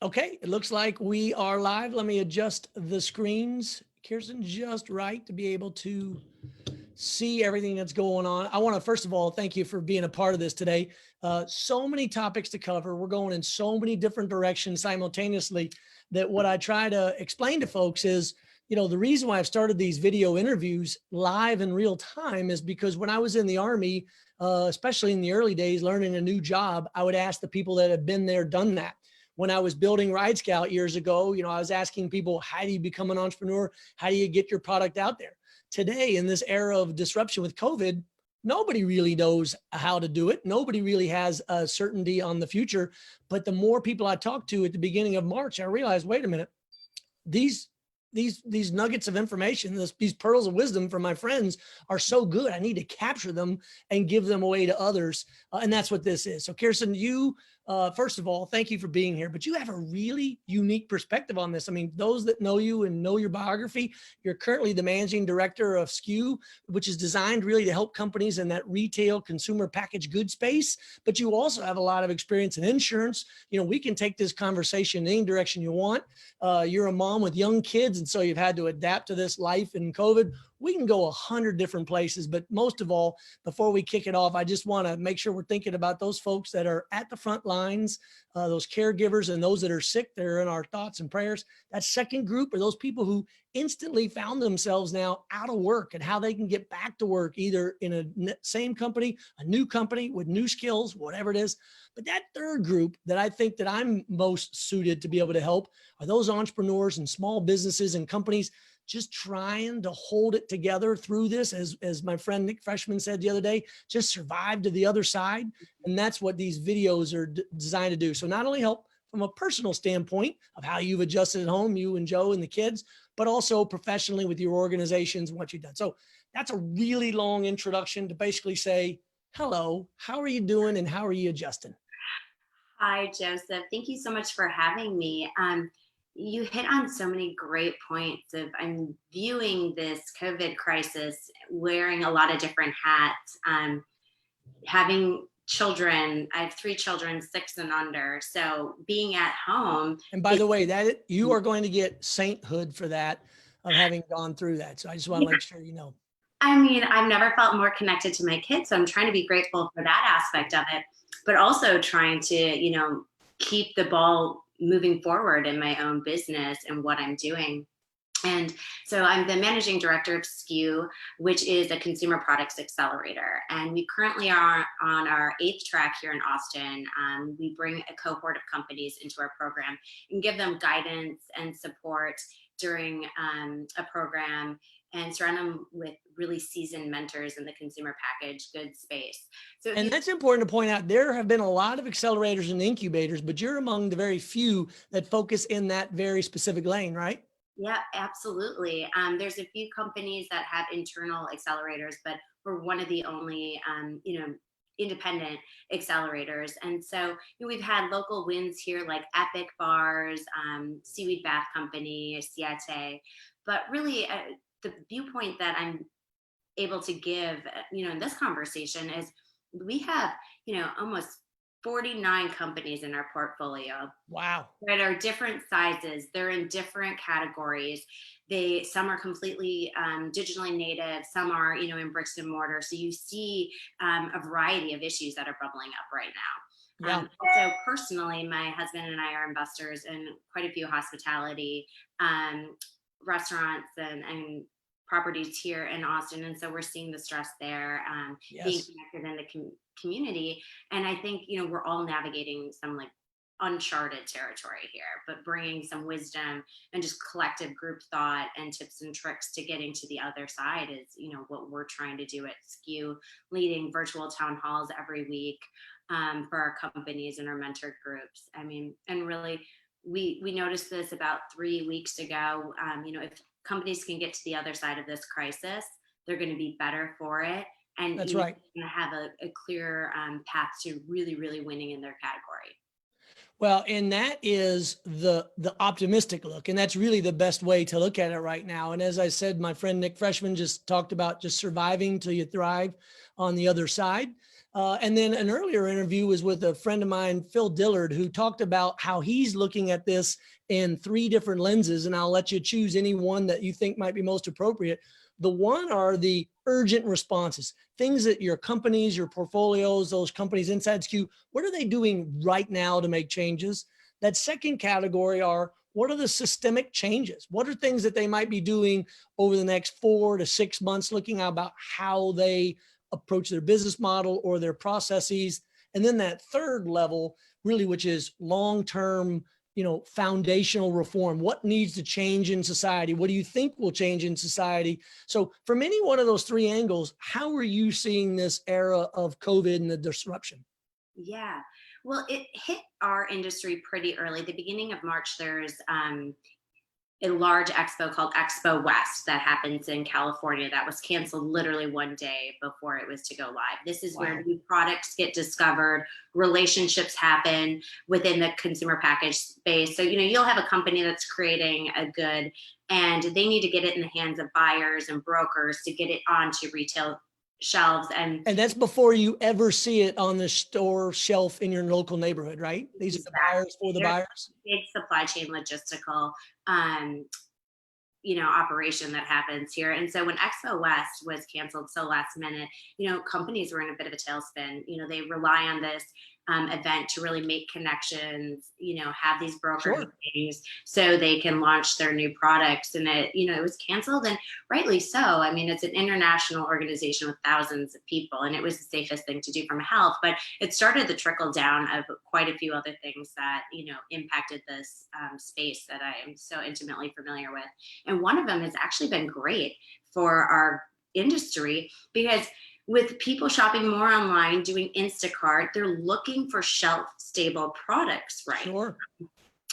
Okay, it looks like we are live. Let me adjust the screens, Kirsten, just right to be able to see everything that's going on. I want to, first of all, thank you for being a part of this today. So many topics to cover. We're going in so many different directions simultaneously that what I try to explain to folks is, the reason why I've started these video interviews live in real time is because when I was in the Army, especially in the early days, learning a new job, I would ask the people that have been there, done that. When I was building Ride Scout years ago, I was asking people, how do you become an entrepreneur? How do you get your product out there? Today, in this era of disruption with COVID, nobody really knows how to do it. Nobody really has a certainty on the future. But the more people I talked to at the beginning of March, I realized, wait a minute, these nuggets of information, these pearls of wisdom from my friends are so good. I need to capture them and give them away to others. And that's what this is. So Kirstin, you, first of all, thank you for being here, but you have a really unique perspective on this. I mean, those that know you and know your biography, you're currently the managing director of Skew, which is designed really to help companies in that retail consumer packaged goods space. But you also have a lot of experience in insurance. We can take this conversation in any direction you want. You're a mom with young kids, and so you've had to adapt to this life in COVID. We can go 100 different places, but most of all, before we kick it off, I just want to make sure we're thinking about those folks that are at the front lines, those caregivers and those that are sick. They're in our thoughts and prayers. That second group are those people who instantly found themselves now out of work and how they can get back to work, either in a same company, a new company with new skills, whatever it is. But that third group that I think that I'm most suited to be able to help are those entrepreneurs and small businesses and companies just trying to hold it together through this. As my friend Nick Freshman said the other day, just survive to the other side. And that's what these videos are designed to do. So not only help from a personal standpoint of how you've adjusted at home, you and Joe and the kids, but also professionally with your organizations and what you've done. So that's a really long introduction to basically say, hello, how are you doing and how are you adjusting? Hi, Joseph. Thank you so much for having me. You hit on so many great points of I'm viewing this COVID crisis wearing a lot of different hats. Having children, I have 3 children, 6 and under. So being at home, And by the way, that you are going to get sainthood for that, of having gone through that. So I just want to make sure you know. I mean, I've never felt more connected to my kids. So I'm trying to be grateful for that aspect of it, but also trying to, keep the ball moving forward in my own business and what I'm doing. And so I'm the managing director of Skew, which is a consumer products accelerator. And we currently are on our 8th track here in Austin. We bring a cohort of companies into our program and give them guidance and support during a program and surround them with really seasoned mentors in the consumer packaged goods space. So And that's important to point out. There have been a lot of accelerators and incubators, but you're among the very few that focus in that very specific lane, right? Yeah, absolutely. There's a few companies that have internal accelerators, but we're one of the only, independent accelerators. And so we've had local wins here like Epic Bars, Seaweed Bath Company, Siete. But really, the viewpoint that I'm able to give, in this conversation is we have, almost 49 companies in our portfolio. Wow. That are different sizes. They're in different categories. Some are completely digitally native. Some are, in bricks and mortar. So you see a variety of issues that are bubbling up right now. Yeah. Also, personally, my husband and I are investors in quite a few hospitality restaurants and properties here in Austin. And so we're seeing the stress there, being connected in the community. And I think, we're all navigating some like uncharted territory here, but bringing some wisdom and just collective group thought and tips and tricks to getting to the other side is, what we're trying to do at Skew, leading virtual town halls every week for our companies and our mentor groups. I mean, and really, we noticed this about 3 weeks ago. If companies can get to the other side of this crisis, they're going to be better for it. And that's right. Going to have a clear path to really, really winning in their category. Well, and that is the optimistic look. And that's really the best way to look at it right now. And as I said, my friend Nick Freshman just talked about just surviving till you thrive on the other side. And then an earlier interview was with a friend of mine, Phil Dillard, who talked about how he's looking at this in 3 different lenses. And I'll let you choose any one that you think might be most appropriate. The one are the urgent responses, things that your companies, your portfolios, those companies inside Skew, what are they doing right now to make changes? That second category are, what are the systemic changes? What are things that they might be doing over the next 4 to 6 months, looking about how they approach their business model or their processes? And then that third level, really, which is long-term, foundational reform. What needs to change in society? What do you think will change in society? So from any one of those 3 angles, how are you seeing this era of COVID and the disruption? Yeah. Well, it hit our industry pretty early. The beginning of March, there's a large expo called Expo West that happens in California that was canceled literally one day before it was to go live. This is where new products get discovered, relationships happen within the consumer package space. So, you'll have a company that's creating a good and they need to get it in the hands of buyers and brokers to get it onto retail shelves. And that's before you ever see it on the store shelf in your local neighborhood, right? These are the buyers for the buyers. Big supply chain logistical operation that happens here. And so when Expo West was canceled so last minute, companies were in a bit of a tailspin. They rely on this event to really make connections, have these broker meetings so they can launch their new products. And it was canceled, and rightly so. I mean, it's an international organization with thousands of people, and it was the safest thing to do from health, but it started the trickle down of quite a few other things that, impacted this space that I am so intimately familiar with. And one of them has actually been great for our industry because with people shopping more online, doing Instacart, they're looking for shelf-stable products, right? Sure.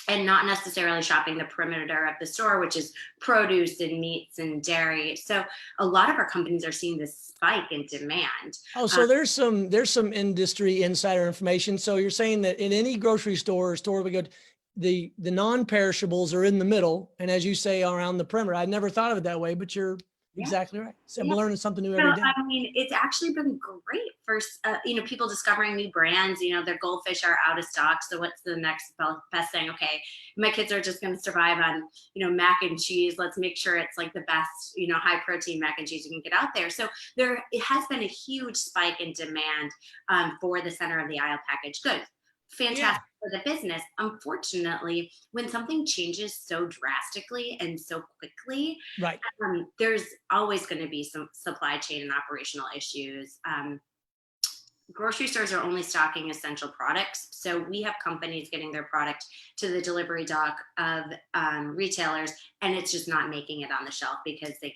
And not necessarily shopping the perimeter of the store, which is produce and meats and dairy. So a lot of our companies are seeing this spike in demand. Oh, so there's some industry insider information. So you're saying that in any grocery store or store we go to, the non-perishables are in the middle, and as you say, around the perimeter. I never thought of it that way, but you're exactly right. So I'm learning something new every day. I mean, it's actually been great for, people discovering new brands. Their goldfish are out of stock. So what's the next best thing? Okay, my kids are just going to survive on, mac and cheese. Let's make sure it's like the best, high protein mac and cheese you can get out there. So it has been a huge spike in demand for the center of the aisle packaged goods. Fantastic for the business. Unfortunately, when something changes so drastically and so quickly, right, there's always going to be some supply chain and operational issues. Grocery stores are only stocking essential products, so we have companies getting their product to the delivery dock of retailers, and it's just not making it on the shelf because they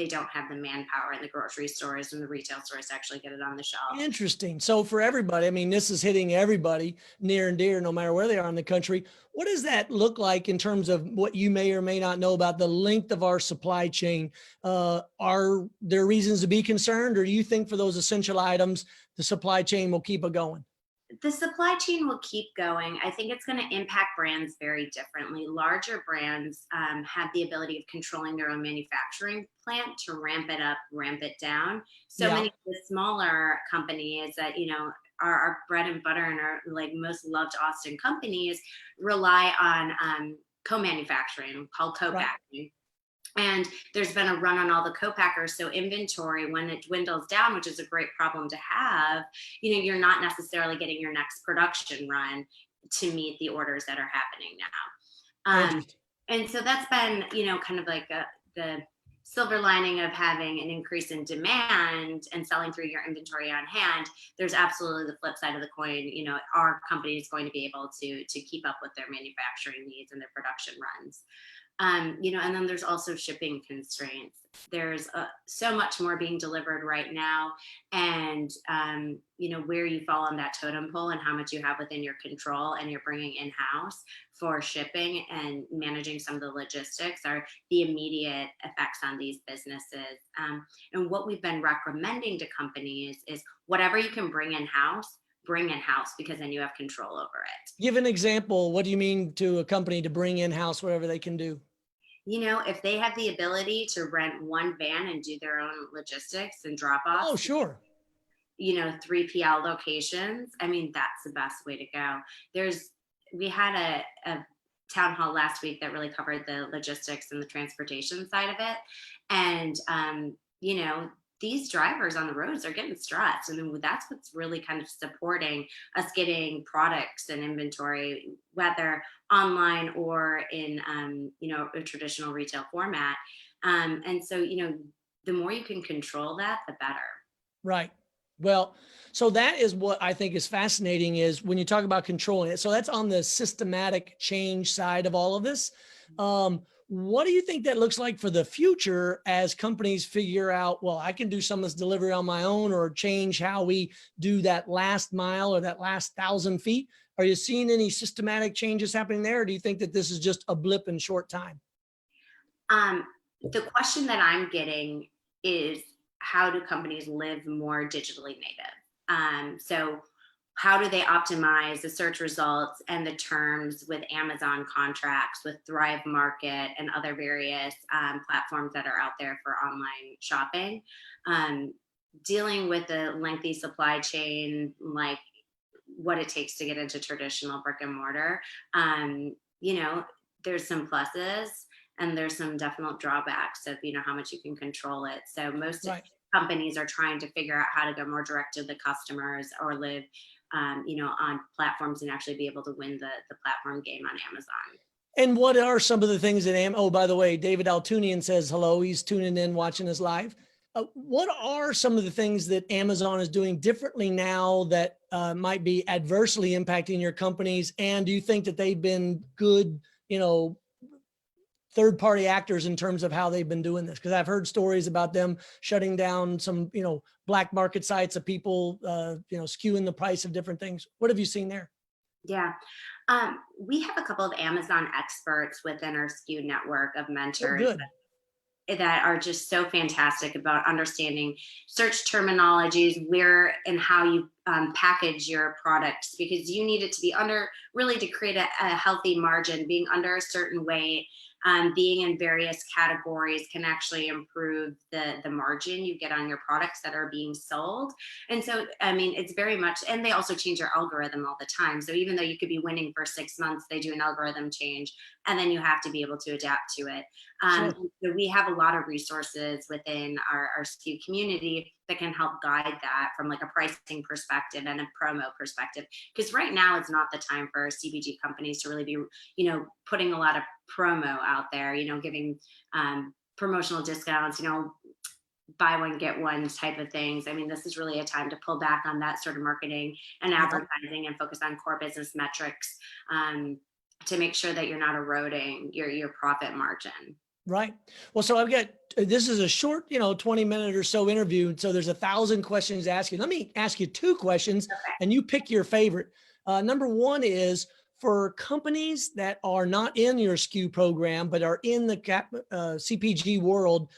don't have the manpower in the grocery stores and the retail stores to actually get it on the shelf. Interesting. So for everybody, I mean, this is hitting everybody near and dear, no matter where they are in the country. What does that look like in terms of what you may or may not know about the length of our supply chain? Are there reasons to be concerned, or do you think for those essential items, the supply chain will keep it going? The supply chain will keep going. I think it's going to impact brands very differently. Larger brands have the ability of controlling their own manufacturing plant to ramp it up, ramp it down. So many of the smaller companies that, our bread and butter and our like most loved Austin companies rely on co-manufacturing called co-packing. And there's been a run on all the co-packers. So inventory, when it dwindles down, which is a great problem to have, you're not necessarily getting your next production run to meet the orders that are happening now. And so that's been, kind of like the silver lining of having an increase in demand and selling through your inventory on hand. There's absolutely the flip side of the coin. Our company is going to be able to keep up with their manufacturing needs and their production runs. And then there's also shipping constraints. There's so much more being delivered right now, and where you fall on that totem pole and how much you have within your control and you're bringing in-house for shipping and managing some of the logistics are the immediate effects on these businesses. And what we've been recommending to companies is whatever you can bring in-house, bring in-house, because then you have control over it. Give an example. What do you mean to a company to bring in-house whatever they can do? If they have the ability to rent one van and do their own logistics and drop off. Oh, sure. 3PL locations, I mean, that's the best way to go. We had a town hall last week that really covered the logistics and the transportation side of it. And, these drivers on the roads are getting stressed. I mean, that's what's really kind of supporting us getting products and inventory, whether online or in, a traditional retail format. And so, the more you can control that, the better. Right. Well, so that is what I think is fascinating is when you talk about controlling it. So that's on the systematic change side of all of this. What do you think that looks like for the future as companies figure out, well, I can do some of this delivery on my own or change how we do that last mile or that last 1,000 feet? Are you seeing any systematic changes happening there? Or do you think that this is just a blip in short time? The question that I'm getting is, how do companies live more digitally native? So how do they optimize the search results and the terms with Amazon contracts, with Thrive Market and other various platforms that are out there for online shopping? Dealing with the lengthy supply chain, like what it takes to get into traditional brick and mortar. There's some pluses and there's some definite drawbacks of how much you can control it. So most Right. companies are trying to figure out how to go more direct to the customers or live on platforms and actually be able to win the platform game on Amazon. And what are some of the things that oh, by the way, David Altunian says hello. He's tuning in, watching us live. What are some of the things that Amazon is doing differently now that might be adversely impacting your companies? And do you think that they've been good, third-party actors in terms of how they've been doing this? Because I've heard stories about them shutting down some, black market sites of people, skewing the price of different things. What have you seen there? Yeah. We have a couple of Amazon experts within our Skew network of Oh, mentors good. that are just so fantastic about understanding search terminologies, where and how you package your products, because you need it to be under, really to create a healthy margin. Being under a certain weight, being in various categories can actually improve the margin you get on your products that are being sold. And so, I mean, it's very much, and they also change their algorithm all the time. So even though you could be winning for 6 months, they do an algorithm change, and then you have to be able to adapt to it. Sure. So we have a lot of resources within our Skew community that can help guide that from like a pricing perspective and a promo perspective. Because right now it's not the time for CPG companies to really be, putting a lot of promo out there, giving promotional discounts, buy one, get one type of things. I mean, this is really a time to pull back on that sort of marketing and advertising and focus on core business metrics to make sure that you're not eroding your profit margin. Right. Well, so this is a short, 20-minute or so interview. So there's 1,000 questions to ask you. Let me ask you 2 questions and you pick your favorite. Number 1 is, for companies that are not in your Skew program, but are in the CPG world,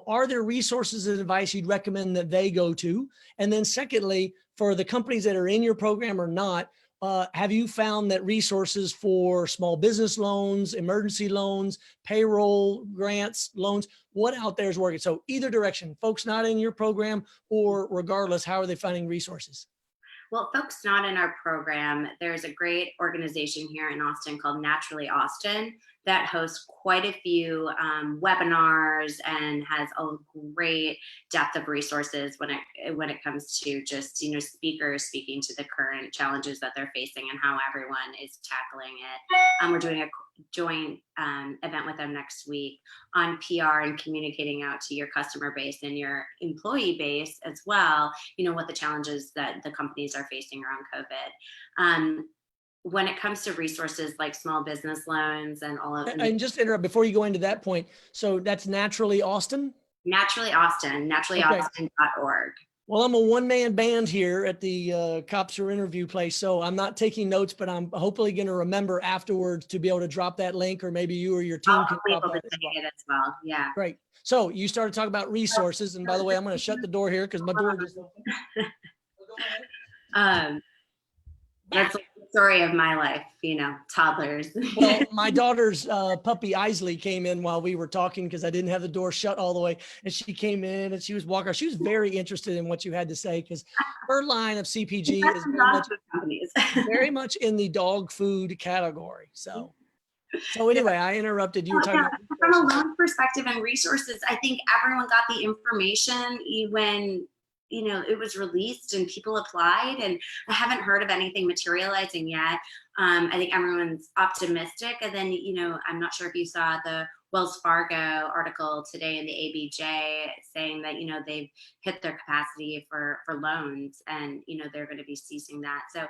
are there resources and advice you'd recommend that they go to? And then secondly, for the companies that are in your program or not, have you found that resources for small business loans, emergency loans, payroll grants, loans, what out there is working? So either direction, folks not in your program, or regardless, how are they finding resources? Well, folks not in our program, there's a great organization here in Austin called Naturally Austin that hosts quite a few webinars and has a great depth of resources when it comes to just speakers speaking to the current challenges that they're facing and how everyone is tackling it. We're doing a joint event with them next week on PR and communicating out to your customer base and your employee base as well, what the challenges that the companies are facing around COVID. When it comes to resources like small business loans and all of them. And just interrupt before you go into that point. So that's Naturally Austin? Naturally Austin, naturallyaustin.org. Well, I'm a one-man band here at the Cops Are Interview place, so I'm not taking notes, but I'm hopefully going to remember afterwards to be able to drop that link, or maybe you or your team can drop that as well. Yeah. Great. So you started talking about resources, and by the way, I'm going to shut the door here because my door just opened. Go ahead. story of my life, toddlers. Well, my daughter's puppy Isley came in while we were talking because I didn't have the door shut all the way. And she came in and she was walking. She was very interested in what you had to say because her line of CPG is very much in the dog food category. So anyway, I interrupted. You were talking about from a loan perspective and resources. I think everyone got the information when it was released and people applied, and I haven't heard of anything materializing yet. I think everyone's optimistic, and then I'm not sure if you saw the Wells Fargo article today in the ABJ saying that they've hit their capacity for loans, and they're going to be ceasing that. So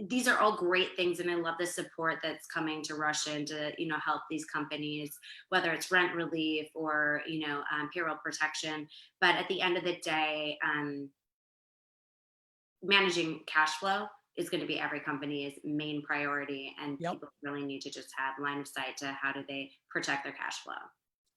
these are all great things, and I love the support that's coming to Russian to help these companies, whether it's rent relief or payroll protection. But at the end of the day, managing cash flow is going to be every company's main priority, and people really need to just have line of sight to how do they protect their cash flow.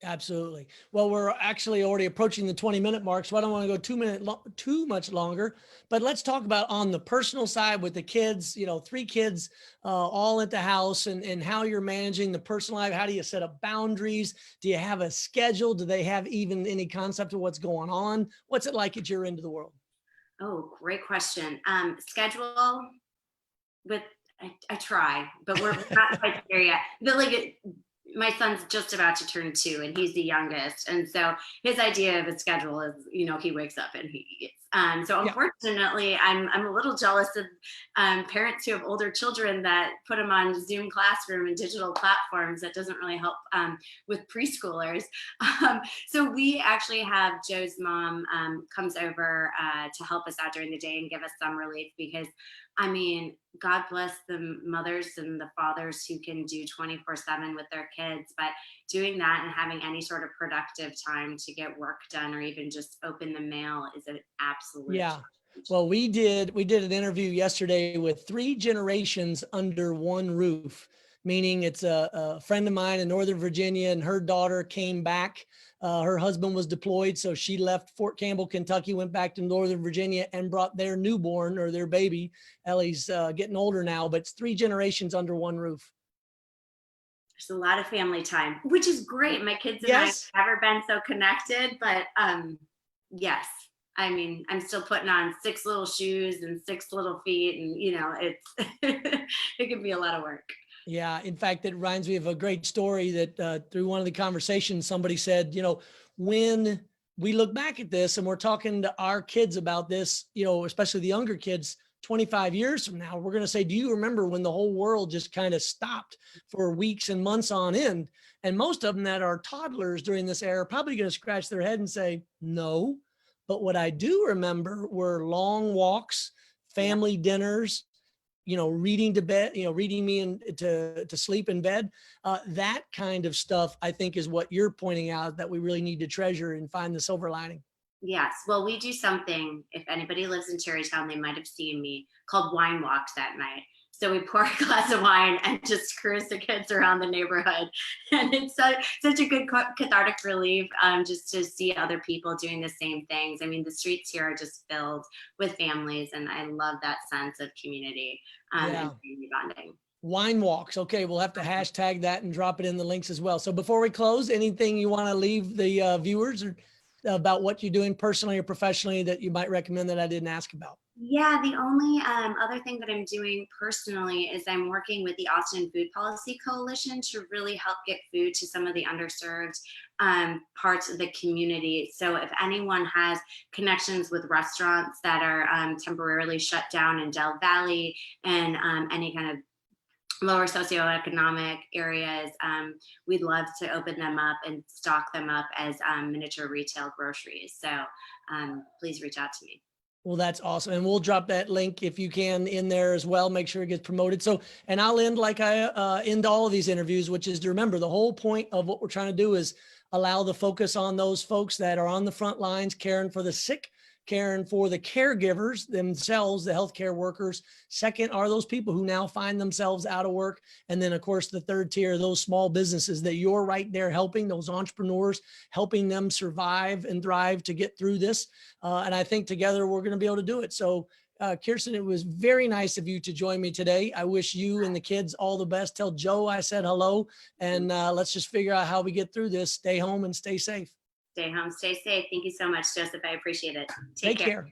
Absolutely. Well, we're actually already approaching the 20-minute mark, so I don't want to go too much longer, but let's talk about on the personal side with the kids, 3 kids all at the house, and how you're managing the personal life. How do you set up boundaries? Do you have a schedule? Do they have even any concept of what's going on? What's it like at your end of the world? Oh, great question. Schedule with, I try, but we're not quite there yet. But my son's just about to turn 2 and he's the youngest. And so his idea of a schedule is, he wakes up and he eats. So unfortunately, I'm a little jealous of parents who have older children that put them on Zoom classroom and digital platforms. That doesn't really help with preschoolers. So we actually have Joe's mom comes over to help us out during the day and give us some relief, because God bless the mothers and the fathers who can do 24/7 with their kids, but doing that and having any sort of productive time to get work done or even just open the mail is an absolute challenge. Well, we did an interview yesterday with 3 generations under one roof, meaning it's a friend of mine in Northern Virginia, and her daughter came back. Her husband was deployed, so she left Fort Campbell, Kentucky, went back to Northern Virginia and brought their newborn, or their baby. Ellie's getting older now, but it's 3 generations under one roof. There's a lot of family time, which is great. My kids and I have never been so connected, but yes. I'm still putting on 6 little shoes and 6 little feet, and it's it can be a lot of work. Yeah. In fact, it reminds me of a great story that through one of the conversations, somebody said, when we look back at this and we're talking to our kids about this, especially the younger kids, 25 years from now, we're going to say, do you remember when the whole world just kind of stopped for weeks and months on end? And most of them that are toddlers during this era are probably going to scratch their head and say, no. But what I do remember were long walks, family dinners, reading to bed, reading me to sleep in bed. That kind of stuff, I think, is what you're pointing out that we really need to treasure and find the silver lining. Yes. Well, we do something, if anybody lives in Terrytown, they might have seen me, called wine walks at night. So we pour a glass of wine and just cruise the kids around the neighborhood. And it's such a good cathartic relief just to see other people doing the same things. The streets here are just filled with families, and I love that sense of community and community bonding. Wine walks. Okay, we'll have to hashtag that and drop it in the links as well. So before we close, anything you want to leave the viewers about what you're doing personally or professionally that you might recommend that I didn't ask about? Yeah, the only other thing that I'm doing personally is I'm working with the Austin Food Policy Coalition to really help get food to some of the underserved parts of the community. So if anyone has connections with restaurants that are temporarily shut down in Del Valley and any kind of lower socioeconomic areas, we'd love to open them up and stock them up as miniature retail groceries. So please reach out to me. Well, that's awesome. And we'll drop that link if you can in there as well. Make sure it gets promoted. So, and I'll end like I end all of these interviews, which is to remember the whole point of what we're trying to do is allow the focus on those folks that are on the front lines, caring for the sick, caring for the caregivers themselves, the healthcare workers. Second are those people who now find themselves out of work. And then of course, the third tier, those small businesses that you're right there helping, those entrepreneurs, helping them survive and thrive to get through this. And I think together we're going to be able to do it. So Kirstin, it was very nice of you to join me today. I wish you and the kids all the best. Tell Joe I said hello, and let's just figure out how we get through this. Stay home and stay safe. Stay home, stay safe. Thank you so much, Joseph. I appreciate it. Take care.